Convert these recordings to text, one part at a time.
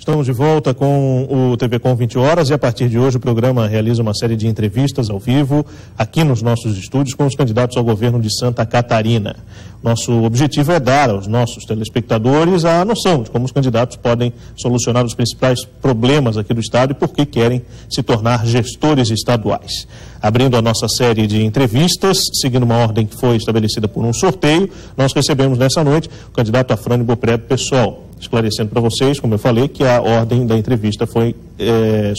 Estamos de volta com o TV Com 20 Horas e a partir de hoje o programa realiza uma série de entrevistas ao vivo aqui nos nossos estúdios com os candidatos ao governo de Santa Catarina. Nosso objetivo é dar aos nossos telespectadores a noção de como os candidatos podem solucionar os principais problemas aqui do Estado e por que querem se tornar gestores estaduais. Abrindo a nossa série de entrevistas, seguindo uma ordem que foi estabelecida por um sorteio, nós recebemos nessa noite o candidato Afrânio Beaupré do PSOL. Esclarecendo para vocês, como eu falei, que a ordem da entrevista foi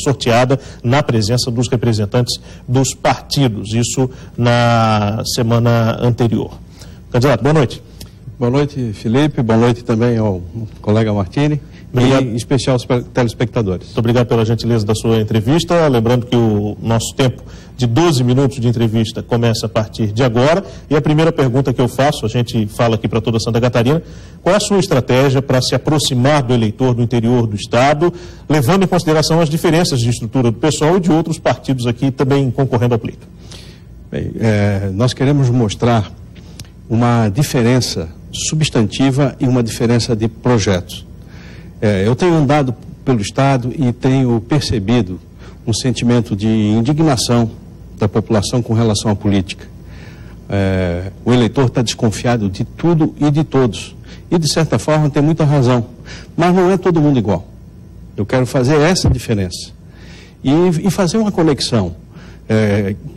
sorteada na presença dos representantes dos partidos, isso na semana anterior. Candidato, boa noite. Boa noite, Felipe, boa noite também ao colega Martini. Obrigado. E em especial aos telespectadores. Muito obrigado pela gentileza da sua entrevista. Lembrando que o nosso tempo de 12 minutos de entrevista começa a partir de agora. E a primeira pergunta que eu faço, a gente fala aqui para toda Santa Catarina, qual é a sua estratégia para se aproximar do eleitor do interior do Estado, levando em consideração as diferenças de estrutura do PSOL e de outros partidos aqui também concorrendo ao pleito? Bem, nós queremos mostrar uma diferença substantiva e uma diferença de projetos. Eu tenho andado pelo Estado e tenho percebido um sentimento de indignação da população com relação à política. O eleitor está desconfiado de tudo e de todos. E, de certa forma, tem muita razão. Mas não é todo mundo igual. Eu quero fazer essa diferença. E fazer uma conexão.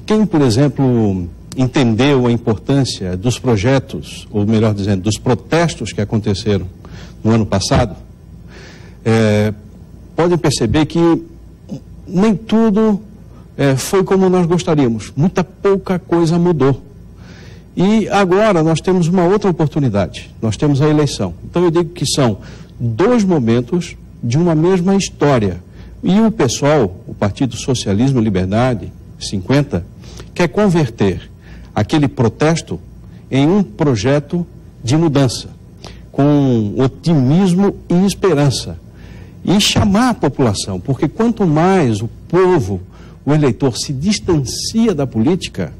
Quem, por exemplo, entendeu a importância dos projetos, ou melhor dizendo, dos protestos que aconteceram no ano passado, podem perceber que nem tudo foi como nós gostaríamos. Muita pouca coisa mudou. E agora nós temos uma outra oportunidade. Nós temos a eleição. Então eu digo que são dois momentos de uma mesma história. E o PSOL, o Partido Socialismo e Liberdade, 50, quer converter aquele protesto em um projeto de mudança, com otimismo e esperança. E chamar a população, porque quanto mais o povo, o eleitor, se distancia da política,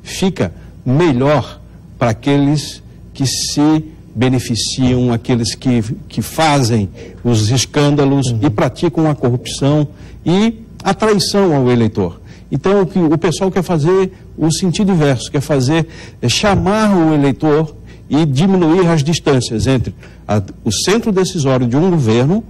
fica melhor para aqueles que se beneficiam, aqueles que fazem os escândalos e praticam a corrupção e a traição ao eleitor. Então o pessoal quer fazer o sentido inverso, quer fazer chamar o eleitor e diminuir as distâncias entre o centro decisório de um governo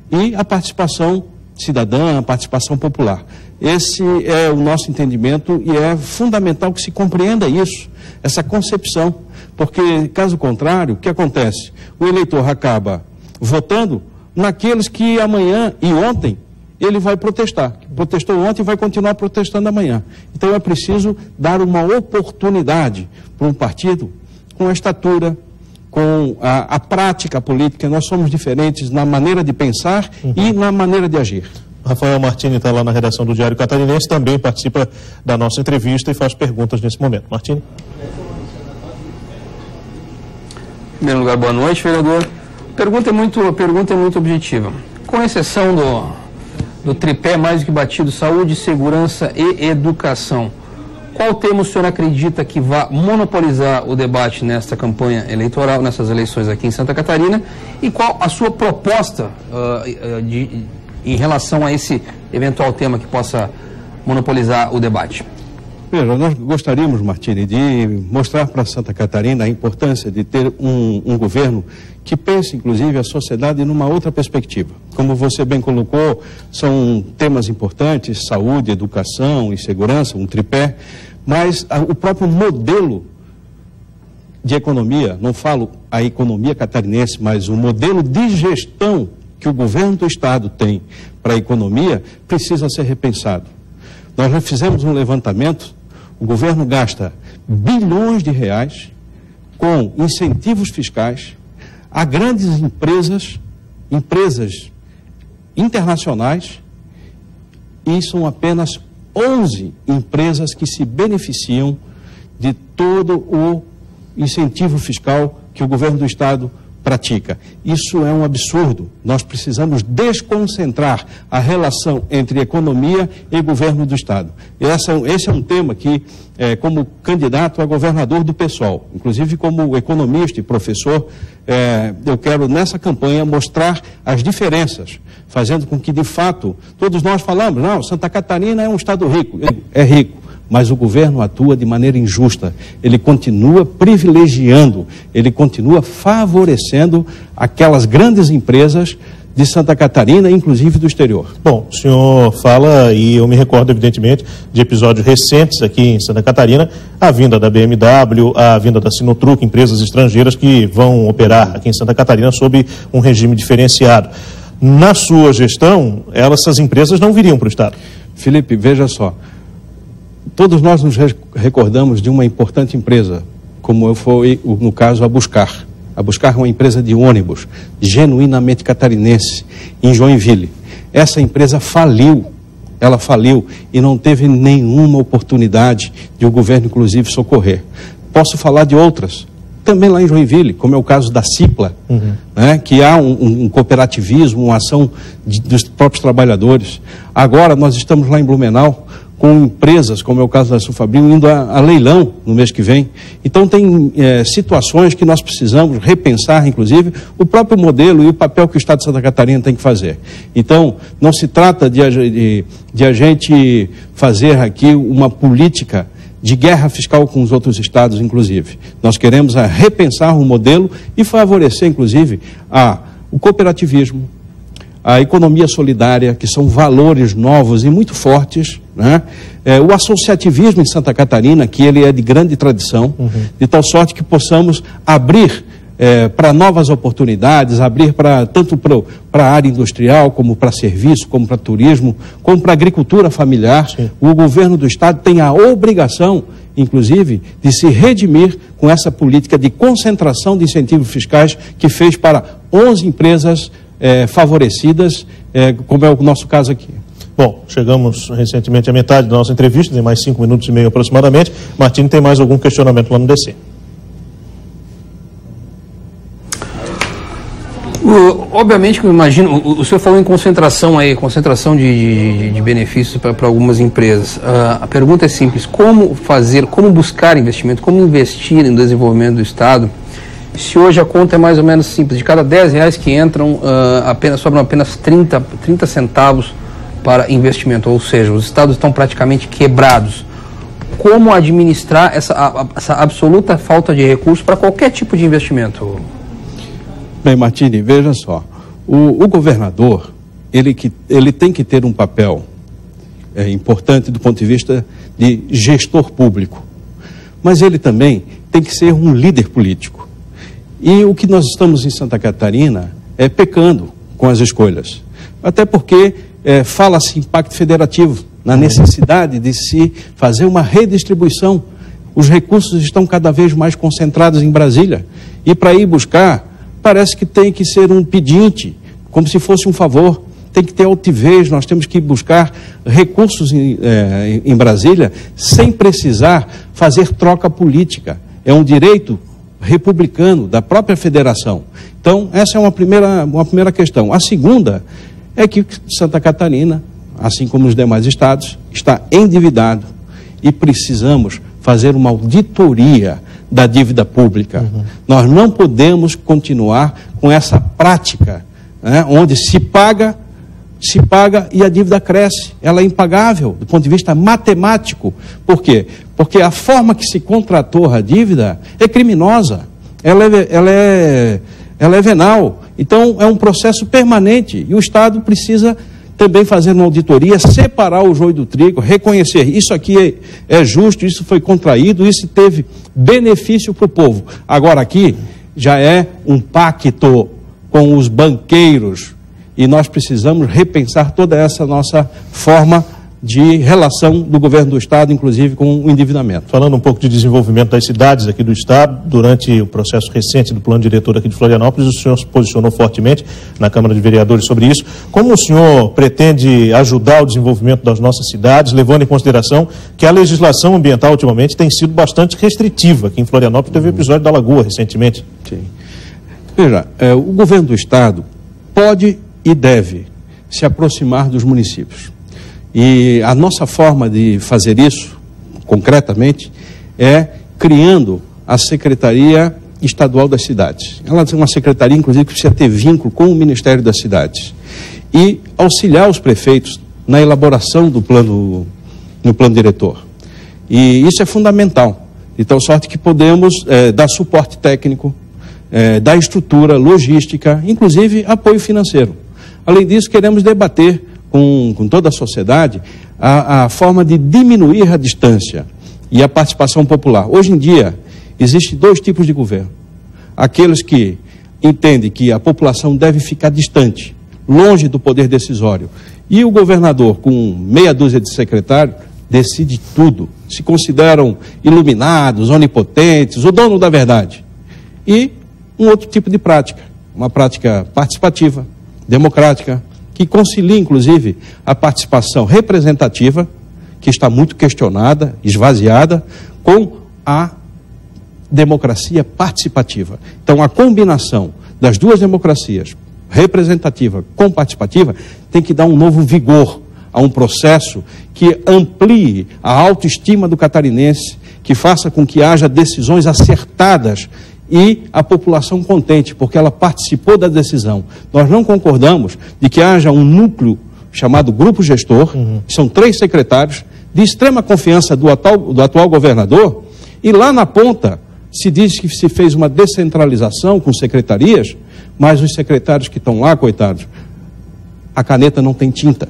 e a participação cidadã, a participação popular. Esse é o nosso entendimento e é fundamental que se compreenda isso, essa concepção, porque, caso contrário, o que acontece? O eleitor acaba votando naqueles que amanhã e ontem ele vai protestar. Protestou ontem e vai continuar protestando amanhã. Então é preciso dar uma oportunidade para um partido com a estatura, com a prática política. Nós somos diferentes na maneira de pensar e na maneira de agir. Rafael Martini está lá na redação do Diário Catarinense, também participa da nossa entrevista e faz perguntas nesse momento. Martini. Em primeiro lugar, boa noite, vereador. A pergunta é muito objetiva. Com exceção do tripé mais do que batido, saúde, segurança e educação, qual tema o senhor acredita que vai monopolizar o debate nesta campanha eleitoral, nessas eleições aqui em Santa Catarina, e qual a sua proposta em relação a esse eventual tema que possa monopolizar o debate? Veja, nós gostaríamos, Martini, de mostrar para Santa Catarina a importância de ter um governo que pense, inclusive, a sociedade numa outra perspectiva. Como você bem colocou, são temas importantes, saúde, educação e segurança, um tripé, mas o próprio modelo de economia, não falo a economia catarinense, mas o modelo de gestão que o governo do Estado tem para a economia, precisa ser repensado. Nós já fizemos um levantamento, o governo gasta bilhões de reais com incentivos fiscais a grandes empresas internacionais, e são apenas 11 empresas que se beneficiam de todo o incentivo fiscal que o governo do Estado pratica. Isso é um absurdo. Nós precisamos desconcentrar a relação entre economia e governo do Estado. Esse é um tema que, como candidato a governador do PSOL, inclusive como economista e professor, eu quero nessa campanha mostrar as diferenças, fazendo com que, de fato, todos nós falamos, não, Santa Catarina é um Estado rico. É rico. Mas o governo atua de maneira injusta. Ele continua privilegiando, ele continua favorecendo aquelas grandes empresas de Santa Catarina, inclusive do exterior. Bom, o senhor fala, e eu me recordo, evidentemente, de episódios recentes aqui em Santa Catarina, a vinda da BMW, a vinda da Sinotruc, empresas estrangeiras que vão operar aqui em Santa Catarina sob um regime diferenciado. Na sua gestão, essas empresas não viriam para o Estado? Felipe, veja só. Todos nós nos recordamos de uma importante empresa, como foi, no caso, a Buscar. A Buscar é uma empresa de ônibus, genuinamente catarinense, em Joinville. Essa empresa faliu, ela faliu e não teve nenhuma oportunidade de o governo, inclusive, socorrer. Posso falar de outras, também lá em Joinville, como é o caso da Cipla, né, que há um cooperativismo, uma ação dos próprios trabalhadores. Agora nós estamos lá em Blumenau, com empresas, como é o caso da Sulfabril, indo a leilão no mês que vem. Então tem situações que nós precisamos repensar, inclusive, o próprio modelo e o papel que o Estado de Santa Catarina tem que fazer. Então, não se trata de a gente fazer aqui uma política de guerra fiscal com os outros estados, inclusive. Nós queremos repensar o modelo e favorecer, inclusive, o cooperativismo, a economia solidária, que são valores novos e muito fortes, né? O associativismo em Santa Catarina, que ele é de grande tradição, de tal sorte que possamos abrir para novas oportunidades, abrir tanto para a área industrial, como para serviço, como para turismo, como para agricultura familiar. Sim. O governo do Estado tem a obrigação, inclusive, de se redimir com essa política de concentração de incentivos fiscais que fez para 11 empresas favorecidas, como é o nosso caso aqui. Bom, chegamos recentemente à metade da nossa entrevista, tem mais 5 minutos e meio aproximadamente. Martini, tem mais algum questionamento lá no DC? Obviamente que eu imagino, o senhor falou em concentração de benefícios para algumas empresas. A pergunta é simples: como buscar investimento, como investir em desenvolvimento do Estado, se hoje a conta é mais ou menos simples, de cada R$10 que entram, sobram apenas 30 centavos para investimento, ou seja, os estados estão praticamente quebrados. Como administrar essa absoluta falta de recursos para qualquer tipo de investimento? Bem, Martini, veja só, o governador, ele tem que ter um papel importante do ponto de vista de gestor público, mas ele também tem que ser um líder político. E o que nós estamos em Santa Catarina é pecando com as escolhas, até porque fala-se em pacto federativo, na necessidade de se fazer uma redistribuição. Os recursos estão cada vez mais concentrados em Brasília, e para ir buscar, parece que tem que ser um pedinte, como se fosse um favor. Tem que ter altivez, nós temos que buscar recursos em Brasília sem precisar fazer troca política. É um direito republicano da própria federação. Então, essa é uma primeira questão. A segunda é que Santa Catarina, assim como os demais estados, está endividado e precisamos fazer uma auditoria da dívida pública. Nós não podemos continuar com essa prática, né, onde se paga e a dívida cresce. Ela é impagável do ponto de vista matemático. Por quê? Porque a forma que se contratou a dívida é criminosa, ela é venal. Então, é um processo permanente e o Estado precisa também fazer uma auditoria, separar o joio do trigo, reconhecer isso aqui é justo, isso foi contraído, isso teve benefício para o povo. Agora aqui já é um pacto com os banqueiros e nós precisamos repensar toda essa nossa forma de relação do governo do Estado, inclusive com o endividamento. Falando um pouco de desenvolvimento das cidades aqui do Estado, durante o processo recente do plano diretor aqui de Florianópolis, o senhor se posicionou fortemente na Câmara de Vereadores sobre isso. Como o senhor pretende ajudar o desenvolvimento das nossas cidades, levando em consideração que a legislação ambiental ultimamente tem sido bastante restritiva? Aqui em Florianópolis teve o episódio da Lagoa recentemente. Sim. Veja, o governo do Estado pode e deve se aproximar dos municípios. E a nossa forma de fazer isso, concretamente, é criando a Secretaria Estadual das Cidades. Ela é uma secretaria, inclusive, que precisa ter vínculo com o Ministério das Cidades. E auxiliar os prefeitos na elaboração do plano diretor. E isso é fundamental. De tal sorte que podemos dar suporte técnico, dar estrutura, logística, inclusive apoio financeiro. Além disso, queremos debater com toda a sociedade a forma de diminuir a distância e a participação popular. Hoje em dia, existem dois tipos de governo. Aqueles que entendem que a população deve ficar distante, longe do poder decisório. E o governador, com meia dúzia de secretários, decide tudo. Se consideram iluminados, onipotentes, o dono da verdade. E um outro tipo de prática, uma prática participativa, democrática, que concilia, inclusive, a participação representativa, que está muito questionada, esvaziada, com a democracia participativa. Então, a combinação das duas democracias, representativa com participativa, tem que dar um novo vigor a um processo que amplie a autoestima do catarinense, que faça com que haja decisões acertadas e a população contente, porque ela participou da decisão. Nós não concordamos de que haja um núcleo chamado grupo gestor, que são 3 secretários, de extrema confiança do atual governador, e lá na ponta se diz que se fez uma descentralização com secretarias, mas os secretários que estão lá, coitados, a caneta não tem tinta.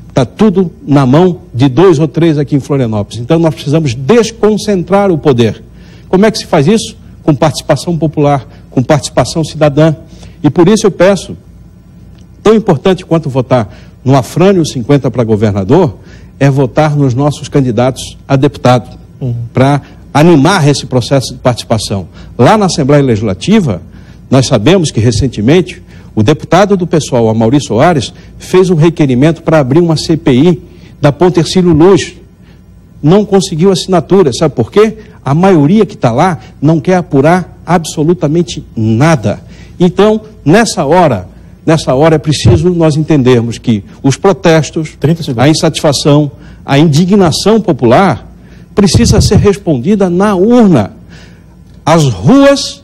Está tudo na mão de 2 ou 3 aqui em Florianópolis. Então nós precisamos desconcentrar o poder. Como é que se faz isso? Com participação popular, com participação cidadã. E por isso eu peço, tão importante quanto votar no Afrânio 50 para governador, é votar nos nossos candidatos a deputado, para animar esse processo de participação. Lá na Assembleia Legislativa, nós sabemos que recentemente o deputado do PSOL, Amaury Soares, fez um requerimento para abrir uma CPI da Ponte Hercílio Luz. Não conseguiu assinatura, sabe por quê? A maioria que está lá não quer apurar absolutamente nada. Então, nessa hora é preciso nós entendermos que os protestos, a insatisfação, a indignação popular precisa ser respondida na urna. As ruas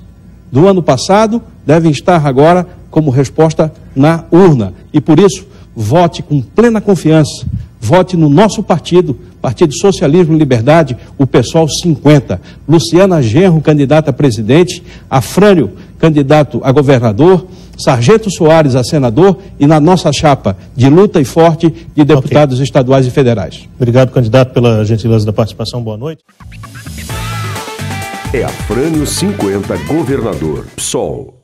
do ano passado devem estar agora como resposta na urna. E por isso, vote com plena confiança. Vote no nosso partido, Partido Socialismo e Liberdade, o PSOL 50. Luciana Genro, candidata a presidente, Afrânio, candidato a governador, Sargento Soares a senador e na nossa chapa de luta e forte de deputados estaduais e federais. Obrigado, candidato, pela gentileza da participação. Boa noite. É Afrânio 50, governador, PSOL.